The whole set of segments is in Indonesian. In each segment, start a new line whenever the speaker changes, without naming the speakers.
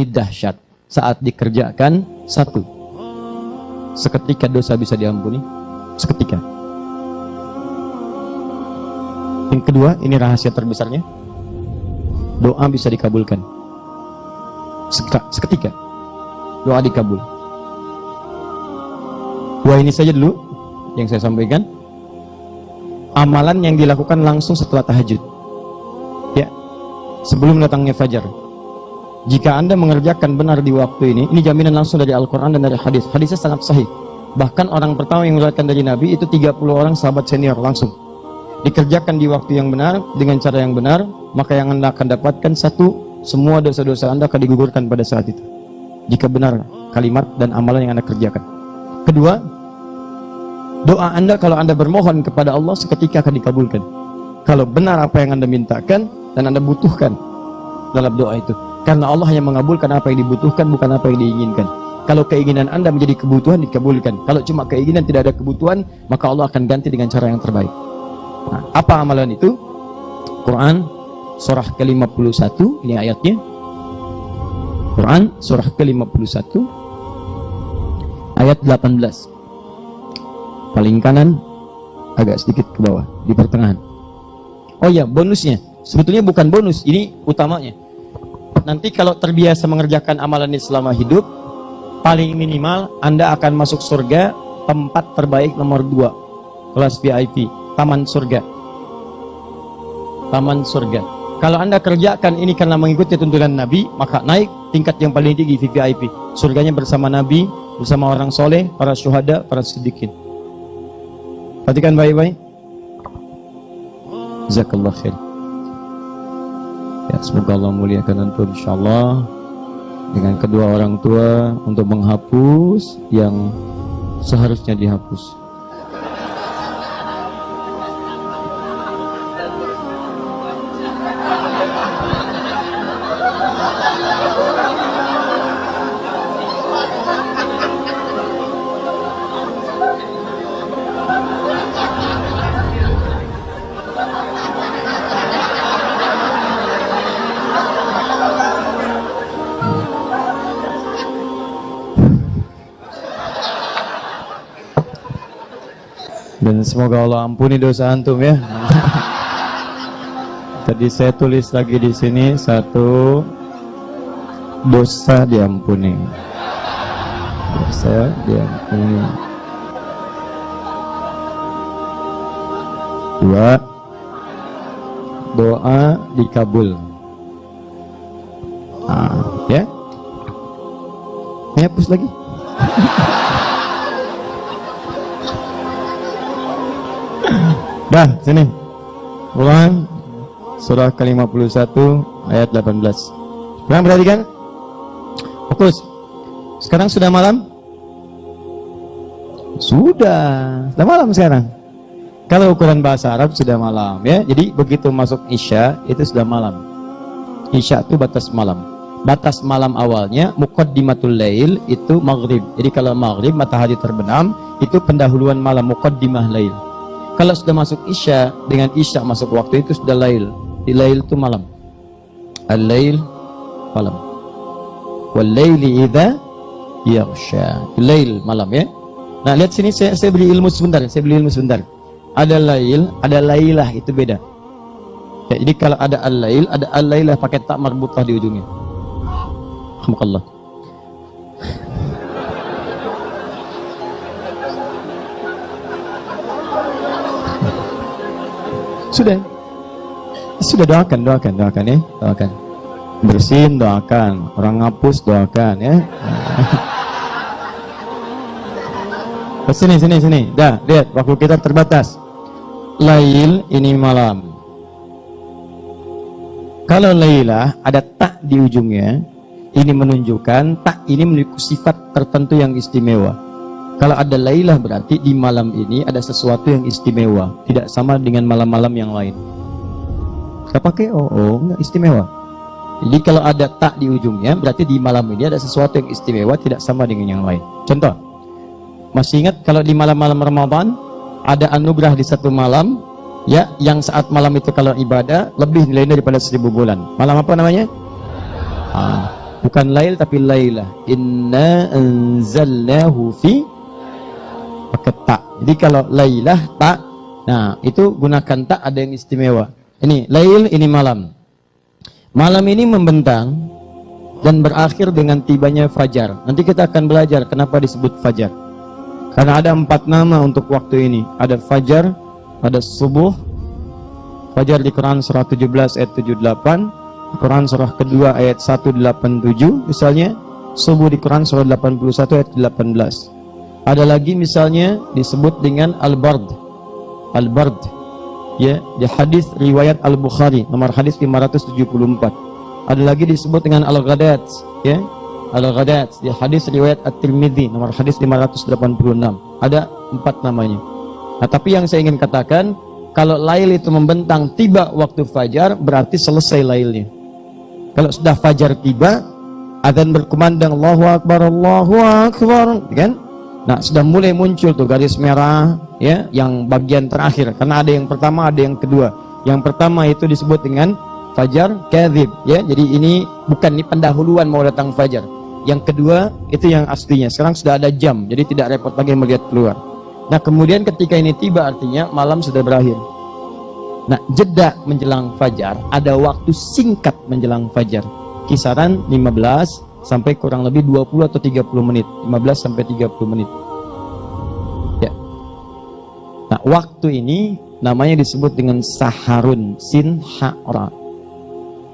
ini dahsyat. Saat dikerjakan satu, seketika dosa bisa diampuni, seketika. Yang kedua, ini rahasia terbesarnya, doa bisa dikabulkan seketika, doa dikabul. Dua ini saja dulu yang saya sampaikan. Amalan yang dilakukan langsung setelah tahajud, ya, sebelum datangnya fajar. Jika Anda mengerjakan benar di waktu ini jaminan langsung dari Al-Quran dan dari hadis. Hadisnya sangat sahih. Bahkan orang pertama yang meriwayatkan dari Nabi itu 30 orang sahabat senior langsung. Dikerjakan di waktu yang benar, dengan cara yang benar, maka yang Anda akan dapatkan satu, semua dosa-dosa Anda akan digugurkan pada saat itu. Jika benar kalimat dan amalan yang Anda kerjakan. Kedua, doa Anda kalau Anda bermohon kepada Allah seketika akan dikabulkan. Kalau benar apa yang Anda mintakan dan Anda butuhkan dalam doa itu. Karena Allah hanya mengabulkan apa yang dibutuhkan, bukan apa yang diinginkan. Kalau keinginan Anda menjadi kebutuhan, dikabulkan. Kalau cuma keinginan tidak ada kebutuhan, maka Allah akan ganti dengan cara yang terbaik. Nah, apa amalan itu? Quran surah ke-51, ini ayatnya. Quran surah ke-51 ayat 18. Paling kanan, agak sedikit ke bawah, di pertengahan. Oh ya, bonusnya. Sebetulnya bukan bonus, ini utamanya. Nanti kalau terbiasa mengerjakan amalan ini selama hidup, paling minimal Anda akan masuk surga tempat terbaik nomor 2, kelas VIP, taman surga. Taman surga. Kalau Anda kerjakan ini karena mengikuti tuntunan Nabi, maka naik tingkat yang paling tinggi, VIP. Surganya bersama Nabi, bersama orang soleh, para syuhada, para siddiqin. Perhatikan baik-baik. Jazakallah khair. Ya, semoga Allah muliakan antum insyaallah dengan kedua orang tua untuk menghapus yang seharusnya dihapus. Dan semoga Allah ampuni dosa antum ya. Tadi saya tulis lagi di sini, satu, dosa diampuni. Dosa diampuni. Dua, doa dikabul. Nah, ya. Hapus lagi. Dah, sini. Ulang surah ke-51 ayat 18. Sekarang perhatikan. Fokus. Sekarang sudah malam? Sudah malam sekarang. Kalau ukuran bahasa Arab sudah malam ya. Jadi begitu masuk Isya itu sudah malam. Isya itu batas malam. Batas malam awalnya muqaddimatul lail itu maghrib. Jadi kalau maghrib matahari terbenam itu pendahuluan malam, muqaddimah lail. Kalau sudah masuk Isya, dengan Isya masuk waktu itu sudah lail. Di lail itu malam. Al-lail malam. Wal-laili idza yaghsha. Lail malam ya. Nah, lihat sini saya beri ilmu sebentar, Ada lail, ada lailah, itu beda. Ya, jadi kalau ada al-lail, ada al-lailah pakai tak marbutah di ujungnya. Alhamdulillah. Sudah doakan ya, doakan. Bersihin doakan, orang ngapus doakan ya. Sini. Dah, lihat waktu kita terbatas. Lail ini malam. Kalau lailah ada tak di ujungnya, ini menunjukkan tak ini memiliki sifat tertentu yang istimewa. Kalau ada lailah berarti di malam ini ada sesuatu yang istimewa, tidak sama dengan malam-malam yang lain. Kita pakai enggak istimewa. Jadi kalau ada tak di ujungnya berarti di malam ini ada sesuatu yang istimewa, tidak sama dengan yang lain. Contoh, masih ingat kalau di malam-malam Ramadan ada anugerah di satu malam ya, yang saat malam itu kalau ibadah lebih nilainya daripada 1000 bulan. Malam apa namanya? Bukan lail tapi lailah. Inna anzalnahu fi, pakai tak. Jadi kalau lailah tak, nah itu gunakan tak, ada yang istimewa. Ini lail, ini malam. Malam ini membentang dan berakhir dengan tibanya fajar. Nanti kita akan belajar kenapa disebut fajar. Karena ada 4 nama untuk waktu ini. Ada fajar, ada subuh. Fajar di Quran surah 17 ayat 78, Quran surah kedua ayat 187 misalnya. Subuh di Quran surah 81 ayat 18. Ada lagi misalnya disebut dengan al-bard. Al-bard, ya, di hadis riwayat Al-Bukhari nomor hadis 574. Ada lagi disebut dengan al-ghadat, ya, al-ghadat di hadis riwayat At-Tirmidzi nomor hadis 586. Ada 4 namanya. Nah, tapi yang saya ingin katakan, kalau lail itu membentang tiba waktu fajar, berarti selesai lailnya. Kalau sudah fajar tiba, adzan berkumandang Allahu Akbar, Allahu Akbar, kan? Nah, sudah mulai muncul tuh garis merah, ya, yang bagian terakhir. Karena ada yang pertama, ada yang kedua. Yang pertama itu disebut dengan fajar kadzib, ya. Jadi ini bukan ini pendahuluan mau datang fajar. Yang kedua itu yang aslinya. Sekarang sudah ada jam, jadi tidak repot lagi melihat keluar. Nah, kemudian ketika ini tiba artinya malam sudah berakhir. Nah, jeda menjelang fajar, ada waktu singkat menjelang fajar. Kisaran 15 sampai kurang lebih 20 atau 30 menit. 15 sampai 30 menit. Ya. Nah, waktu ini namanya disebut dengan saharun, sin ha'ra.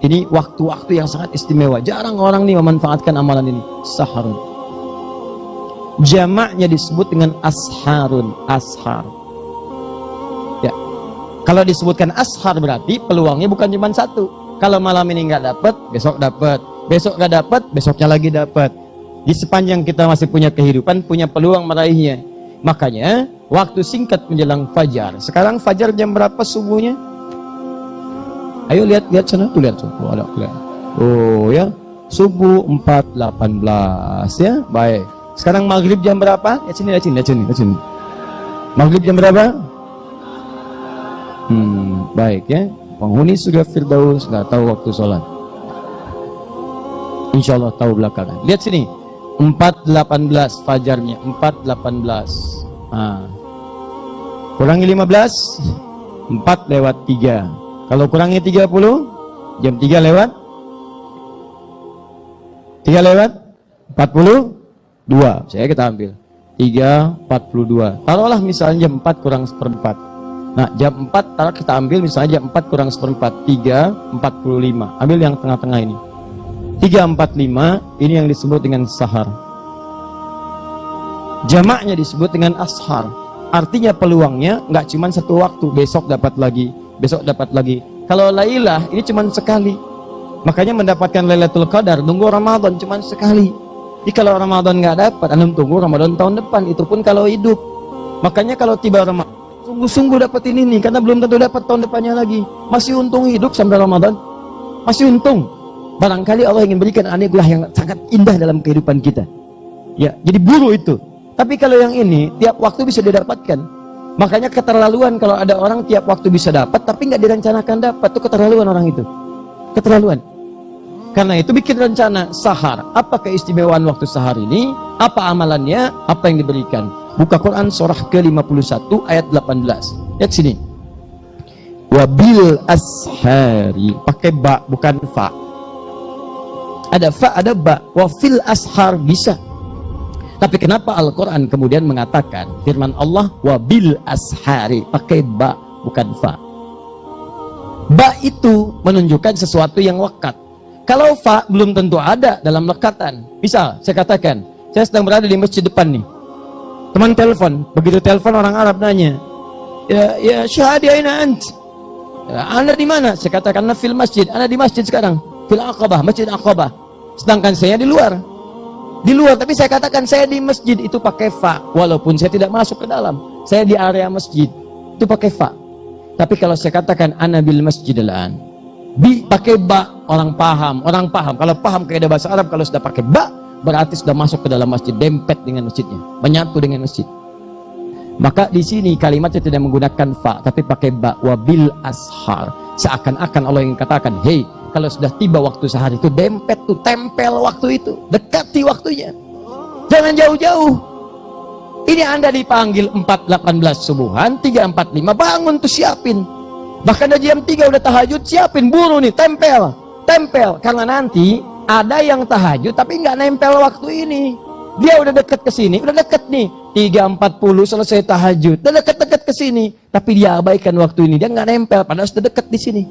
Ini waktu-waktu yang sangat istimewa. Jarang orang nih memanfaatkan amalan ini. Saharun. Jamaknya disebut dengan asharun, ashar. Ya. Kalau disebutkan ashar berarti peluangnya bukan cuma satu. Kalau malam ini nggak dapat, besok dapat. Besok nggak dapat, besoknya lagi dapat. Di sepanjang kita masih punya kehidupan, punya peluang meraihnya. Makanya waktu singkat menjelang fajar. Sekarang fajar jam berapa subuhnya? Ayo lihat sana, tuh lihat tuh. Oh, ada lihat. Oh ya, subuh 4.18 ya, baik. Sekarang maghrib jam berapa? Lihat sini. Maghrib jam berapa? Baik ya. Penghuni surga Firdaus nggak tahu waktu sholat. Insya Allah tahu belakangan. Lihat sini, 4.18 fajarnya, 4.18. Nah, kurangi 15, 4/3. Kalau kurangi 30, jam 3 lewat 42. Saya kita ambil 3.42. Taruhlah misalnya jam 4 kurang seperempat. Nah, jam 4 taruh kita ambil misalnya jam 4 kurang seperempat, 3.45. Ambil yang tengah-tengah ini. 3.45 ini yang disebut dengan sahar. Jamaknya disebut dengan ashar. Artinya peluangnya nggak cuma satu waktu, besok dapat lagi, besok dapat lagi. Kalau lailah ini cuma sekali. Makanya mendapatkan Lailatul Qadar nunggu Ramadan cuma sekali. Jadi kalau Ramadan nggak dapat, antum tunggu Ramadan tahun depan, itu pun kalau hidup. Makanya kalau tiba Ramadan, sungguh-sungguh dapat ini nih, karena belum tentu dapat tahun depannya lagi. Masih untung hidup sampai Ramadan, masih untung. Barangkali Allah ingin berikan anugerah yang sangat indah dalam kehidupan kita. Ya, jadi buru itu. Tapi kalau yang ini tiap waktu bisa didapatkan. Makanya keterlaluan kalau ada orang tiap waktu bisa dapat tapi nggak direncanakan dapat, itu keterlaluan orang itu. Keterlaluan. Karena itu bikin rencana sahar. Apa keistimewaan waktu sahar ini? Apa amalannya? Apa yang diberikan? Buka Quran surah ke-51 ayat 18. Lihat sini. Wabil ashari, pakai ba bukan fa. Ada fa, ada ba. Wafil ashar bisa. Tapi kenapa Al-Quran kemudian mengatakan firman Allah wabil ashari, pakai ba bukan fa. Ba itu menunjukkan sesuatu yang lekat. Kalau fa belum tentu ada dalam lekatan. Misal saya katakan saya sedang berada di masjid depan nih, teman telepon, begitu telepon orang Arab nanya, ya syahadi aina ant, anda di mana? Saya katakan fil masjid, anda di masjid sekarang, fil Aqabah, masjid Aqabah. Sedangkan saya di luar, tapi saya katakan saya di masjid, itu pakai fa, walaupun saya tidak masuk ke dalam, saya di area masjid, itu pakai fa. Tapi kalau saya katakan ana bil masjid al-an, bi pakai ba, orang paham. Kalau paham kaidah bahasa Arab, kalau sudah pakai ba berarti sudah masuk ke dalam masjid, dempet dengan masjidnya, menyatu dengan masjid. Maka di sini kalimatnya tidak menggunakan fa, tapi pakai ba, wabil ashar. Seakan-akan Allah ingin katakan, hey, Kalau sudah tiba waktu sahar itu, dempet tuh, tempel waktu itu, dekati waktunya. Jangan jauh-jauh. Ini Anda dipanggil 4.18 subuhan, 3.45 bangun tuh siapin. Bahkan dari jam 3 udah tahajud, siapin, buru nih, tempel. Karena nanti ada yang tahajud tapi nggak nempel waktu ini. Dia udah deket ke sini, udah deket nih, 3.40 selesai tahajud, udah deket-deket ke sini, tapi dia abaikan waktu ini, dia nggak nempel, padahal sudah deket di sini.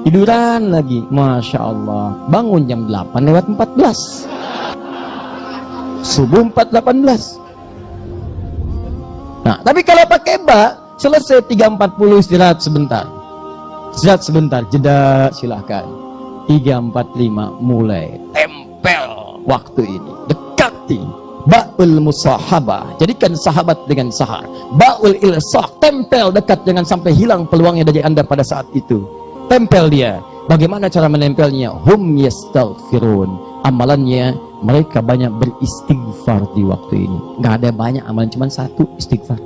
Tiduran lagi, Masya Allah, bangun jam 8:14, subuh 4.18. Nah, tapi kalau pakai selesai 3.40 istirahat sebentar, jeda silahkan. 3.45 mulai tempel waktu ini, dekati. Ba'ul musahabah, jadikan sahabat dengan sahar. Ba'ul ilsaq, tempel dekat, jangan sampai hilang peluangnya dari Anda pada saat itu. Tempel dia. Bagaimana cara menempelnya? Hum yastaghfirun, amalannya mereka banyak beristighfar di waktu ini. Nggak ada banyak amalan, cuma satu, istighfar.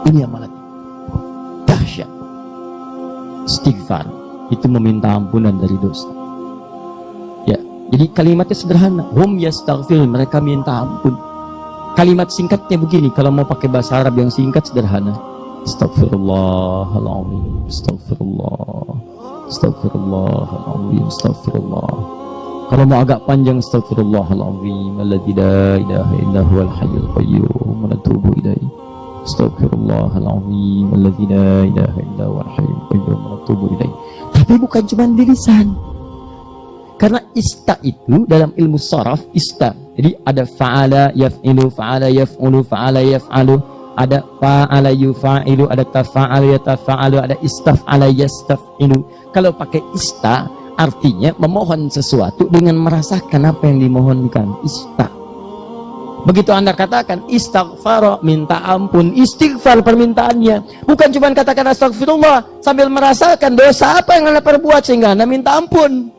Ini amalan dahsyat. Istighfar itu meminta ampunan dari dosa. Ya, jadi kalimatnya sederhana. Hum yastaghfirun, mereka minta ampun. Kalimat singkatnya begini, kalau mau pakai bahasa Arab yang singkat sederhana. Astaghfirullahaladzim, astaghfirullahaladzim, astaghfirullah. Kalau mau agak panjang, astaghfirullahaladzim, alladzi la ilaha illa huwal hayyul qayyum, wa natubu ilaihi. Astaghfirullahaladzim, alladzi la ilaha illa huwal hayyul qayyum, wa natubu ilaihi. Tapi bukan cuma di lisan. Karena ista itu dalam ilmu sharaf, ista. Jadi ada fa'ala yaf'ilu, fa'ala yaf'ulu, fa'ala yaf'alu, ada fa'ala yufa'ilu, ada tafa'ala yatafa'alu, ada istaf'ala yastaf'ilu. Kalau pakai ista, artinya memohon sesuatu dengan merasakan apa yang dimohonkan. Ista. Begitu Anda katakan istighfar, minta ampun, istighfar permintaannya. Bukan cuma katakan astagfirullah sambil merasakan dosa apa yang Anda perbuat sehingga Anda minta ampun.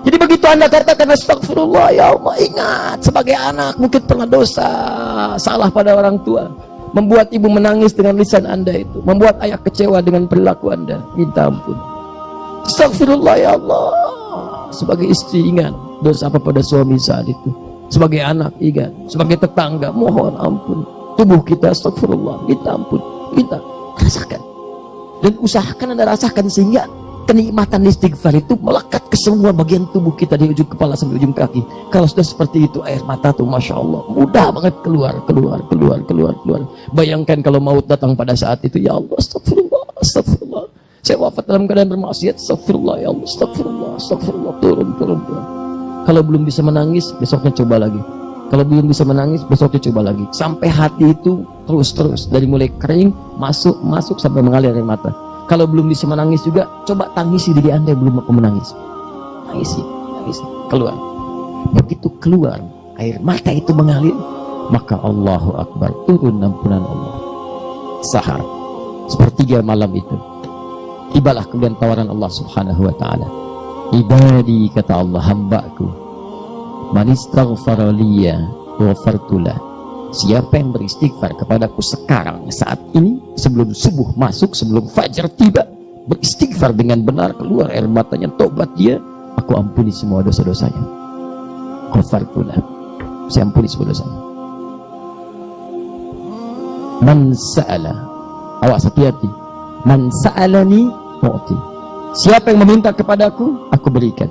Jadi begitu Anda katakan astagfirullah, ya Allah, ingat sebagai anak mungkin pernah dosa, salah pada orang tua, membuat ibu menangis dengan lisan Anda itu, membuat ayah kecewa dengan perilaku Anda, minta ampun. Astagfirullah ya Allah. Sebagai istri ingat dosa apa pada suami saat itu. Sebagai anak ingat, sebagai tetangga mohon ampun. Tubuh kita astagfirullah, minta ampun, minta, rasakan. Dan usahakan Anda rasakan sehingga kenikmatan istighfar itu melekat ke semua bagian tubuh kita dari ujung kepala sampai ujung kaki. Kalau sudah seperti itu, air mata tuh Masya Allah mudah banget keluar. Bayangkan kalau maut datang pada saat itu, ya Allah astagfirullah, saya wafat dalam keadaan bermaksiat, astagfirullah ya Allah, astagfirullah, turun. Kalau belum bisa menangis, besoknya coba lagi. Kalau belum bisa menangis, besoknya coba lagi. Sampai hati itu terus dari mulai kering masuk sampai mengalir air mata. Kalau belum bisa menangis juga, coba tangisi diri Anda yang belum mampu menangis. Tangisi, keluar. Begitu keluar, air mata itu mengalir, maka Allahu Akbar, turun ampunan Allah. Sahar, sepertiga malam itu, tibalah kemudian tawaran Allah Subhanahu wa Ta'ala. Ibadi, kata Allah, hambaku, man istaghfara liya ghafartulah. Siapa yang beristighfar kepadaku sekarang, saat ini, sebelum subuh masuk, sebelum fajar tiba, beristighfar dengan benar, keluar air matanya, tobat dia, aku ampuni semua dosa-dosanya. Ghafartulah, saya ampuni semua dosanya. Man sa'ala, awas hati-hati, man sa'alani mu'ti. Siapa yang meminta kepadaku, aku berikan.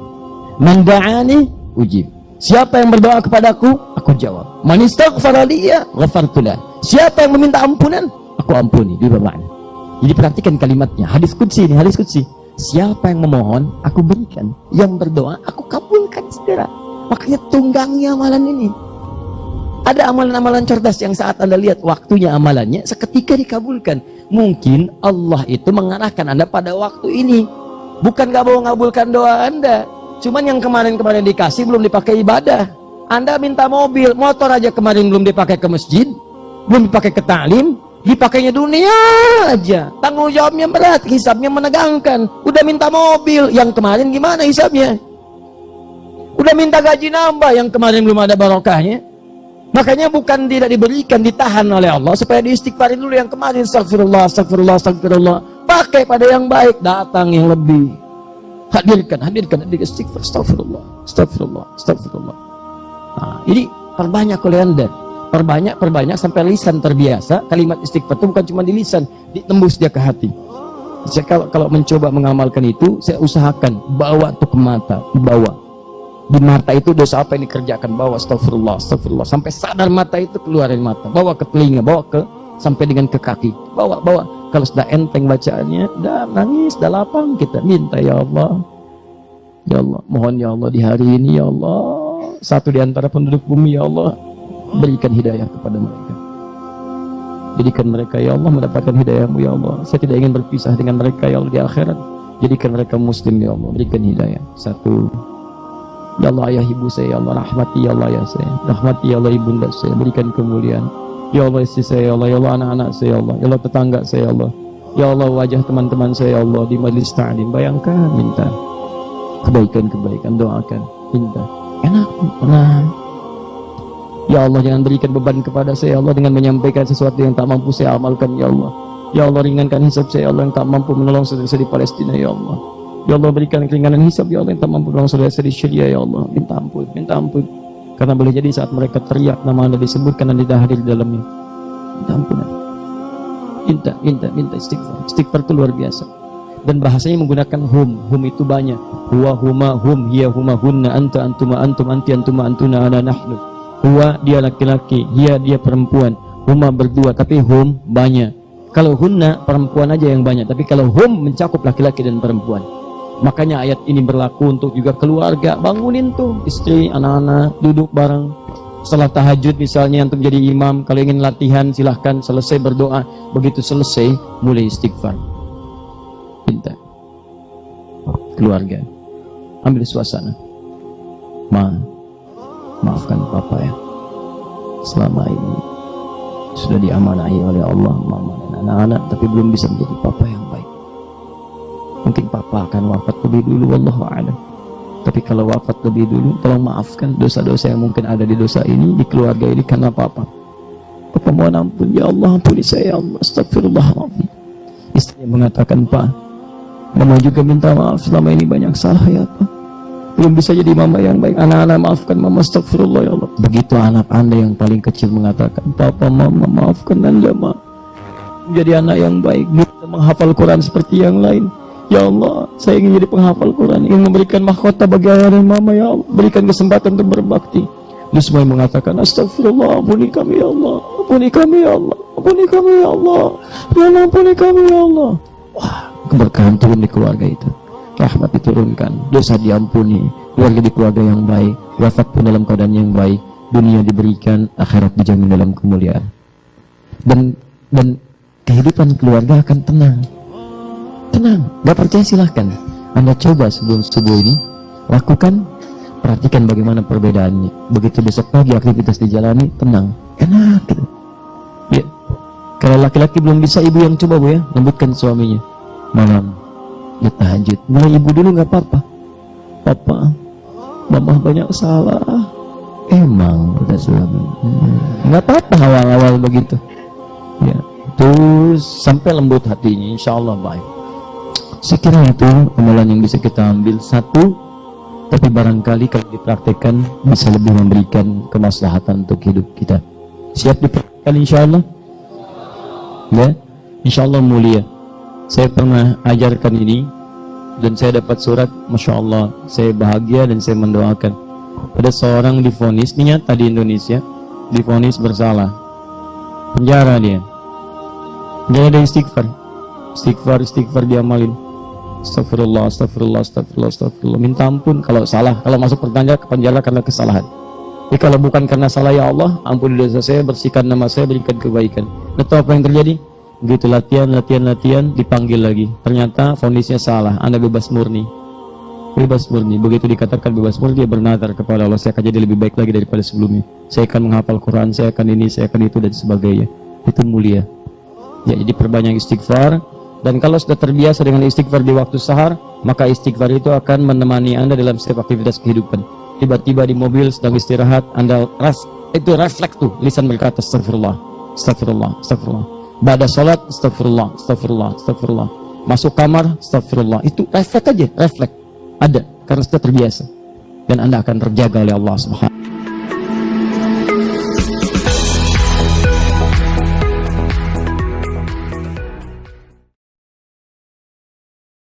Man da'ani ujib. Siapa yang berdoa kepadaku, aku jawab. Man istaghfara liya ghafartulah. Siapa yang meminta ampunan, aku ampuni. Dua makna. Jadi perhatikan kalimatnya. Hadis qudsi ini, hadis qudsi. Siapa yang memohon, aku berikan. Yang berdoa, aku kabulkan segera. Makanya tunggangi amalan ini. Ada amalan-amalan cerdas yang saat Anda lihat waktunya amalannya, seketika dikabulkan. Mungkin Allah itu mengarahkan Anda pada waktu ini. Bukan gak mau ngabulkan doa Anda. Cuman yang kemarin-kemarin dikasih belum dipakai ibadah. Anda minta mobil, motor aja kemarin belum dipakai ke masjid, belum dipakai ke ta'lim, dipakainya dunia aja. Tanggung jawabnya berat, hisabnya menegangkan. Udah minta mobil, yang kemarin gimana hisabnya? Udah minta gaji nambah, yang kemarin belum ada barokahnya. Makanya bukan tidak diberikan, ditahan oleh Allah supaya diistighfarin dulu yang kemarin. Astagfirullah, astagfirullah, astagfirullah. Pakai pada yang baik, datang yang lebih. Hadirkan istighfar. Astagfirullah, astagfirullah, astagfirullah. Nah, ini perbanyak oleh Anda. Perbanyak sampai lisan terbiasa. Kalimat istighfar itu bukan cuma di lisan, ditembus dia ke hati. Saya kalau mencoba mengamalkan itu, saya usahakan bawa tuh ke mata, dibawa. Di mata itu dosa apa yang dikerjakan, bawa astagfirullah, astagfirullah, sampai sadar mata itu keluar dari mata, bawa ke telinga, bawa ke sampai dengan ke kaki, bawa. Kalau sudah enteng bacaannya, dah nangis, dah lapang, kita minta ya Allah, mohon ya Allah di hari ini ya Allah, satu di antara penduduk bumi ya Allah, berikan hidayah kepada mereka, jadikan mereka ya Allah mendapatkan hidayahmu ya Allah, saya tidak ingin berpisah dengan mereka ya Allah di akhirat, jadikan mereka muslim ya Allah, berikan hidayah. Satu. Ya Allah ayah ibu saya, ya Allah rahmati ya Allah ayah saya, rahmati ya Allah ibunda saya, berikan kemuliaan. Ya Allah istri saya, ya Allah anak-anak saya, ya Allah tetangga saya, ya Allah, ya Allah wajah teman-teman saya, ya Allah di majlis ta'lim, bayangkan, minta kebaikan, doakan, minta, enak, tenang. Ya Allah jangan berikan beban kepada saya, ya Allah, dengan menyampaikan sesuatu yang tak mampu saya amalkan, ya Allah. Ya Allah ringankan hisab saya, ya Allah, yang tak mampu menolong saudara saya di Palestina, ya Allah. Ya Allah berikan keringanan hisab ya Allah, yang tak mampu menolong saudara saya di Syria, ya Allah. Minta ampun. Karena boleh jadi saat mereka teriak nama Anda disebutkan dan tidak hadir di dalamnya. Minta ampunan. Minta istighfar itu luar biasa. Dan bahasanya menggunakan hum itu banyak. Huwa huma hum hiya huma hunna anta antuma antum anti antuma antuna ana nahnu. Huwa dia laki-laki, hiya dia perempuan, huma berdua, tapi hum banyak. Kalau hunna perempuan aja yang banyak, tapi kalau hum mencakup laki-laki dan perempuan. Makanya ayat ini berlaku untuk juga keluarga. Bangunin tuh istri, anak-anak, duduk bareng. Setelah tahajud misalnya untuk jadi imam, kalau ingin latihan silahkan, selesai berdoa. Begitu selesai, mulai istighfar. Minta. Keluarga. Ambil suasana. Maafkan papa ya. Selama ini sudah diamanahi oleh Allah, mama dan anak-anak, tapi belum bisa menjadi papa yang baik. Mungkin papa akan wafat lebih dulu, wallahu a'lam. Tapi kalau wafat lebih dulu, tolong maafkan dosa-dosa yang mungkin ada di dosa ini, di keluarga ini karena papa. Papa mohon ampun, ya Allah ampuni saya, ya Allah, astagfirullahaladzim. Istrinya mengatakan, Pak, mama juga minta maaf selama ini banyak salah ya Pak. Belum bisa jadi mama yang baik. Anak-anak maafkan mama, astagfirullah ya Allah. Begitu anak Anda yang paling kecil mengatakan, Papa, mama maafkan Anda, Ma. Menjadi anak yang baik, bisa menghafal Quran seperti yang lain. Ya Allah, saya ingin jadi penghafal Quran, ingin memberikan mahkota bagi ayah dan mama, ya Allah. Berikan kesempatan untuk berbakti. Dia semua mengatakan, astagfirullah, ampuni kami ya Allah, ampuni kami ya Allah, ampuni kami ya Allah, ya Allah, ampuni kami ya Allah. Wah, keberkahan turun di keluarga itu, rahmat diturunkan, dosa diampuni, keluarga di keluarga yang baik, wafat pun dalam keadaan yang baik, dunia diberikan, akhirat dijamin dalam kemuliaan. Dan kehidupan keluarga akan tenang. Gak percaya silahkan Anda coba sebelum subuh ini, lakukan, perhatikan bagaimana perbedaannya. Begitu besok pagi aktivitas dijalani, tenang, enak gitu ya. Kalau laki-laki belum bisa, ibu yang coba Bu ya, lembutkan suaminya. Malam ya tahajud, mulai ibu dulu, gak apa-apa. Papa, mama banyak salah. Emang udah suami, gak apa-apa awal-awal begitu ya. Terus sampai lembut hatinya, insya Allah baik. Saya kira itu amalan yang bisa kita ambil. Satu, tapi barangkali kalau dipraktekkan bisa lebih memberikan kemaslahatan untuk hidup kita. Siap dipraktekkan insya Allah? Ya, insya Allah mulia. Saya pernah ajarkan ini dan saya dapat surat, Masya Allah, saya bahagia dan saya mendoakan. Ada seorang divonis, ini nyata di Indonesia, divonis bersalah, penjara dia. Dia ada istighfar diamalin. Astagfirullah, minta ampun kalau salah, kalau masuk penjara karena kesalahan. Jadi kalau bukan karena salah, ya Allah ampuni dosa saya, bersihkan nama saya, berikan kebaikan. Tahu apa yang terjadi? Begitu latihan, dipanggil lagi, ternyata vonisnya salah, Anda bebas murni. Begitu dikatakan bebas murni, dia bernazar kepada Allah, saya akan jadi lebih baik lagi daripada sebelumnya, saya akan menghafal Quran, saya akan ini, saya akan itu, dan sebagainya. Itu mulia ya. Jadi perbanyak istighfar. Dan kalau sudah terbiasa dengan istighfar di waktu sahar, maka istighfar itu akan menemani Anda dalam setiap aktivitas kehidupan. Tiba-tiba di mobil sedang istirahat, Anda itu refleks tuh, lisan berkata astagfirullah, astagfirullah, astagfirullah. Ba'da salat astagfirullah, astagfirullah, astagfirullah. Masuk kamar astagfirullah. Itu refleks aja, refleks. Ada karena sudah terbiasa. Dan Anda akan terjaga oleh Allah Subhanahu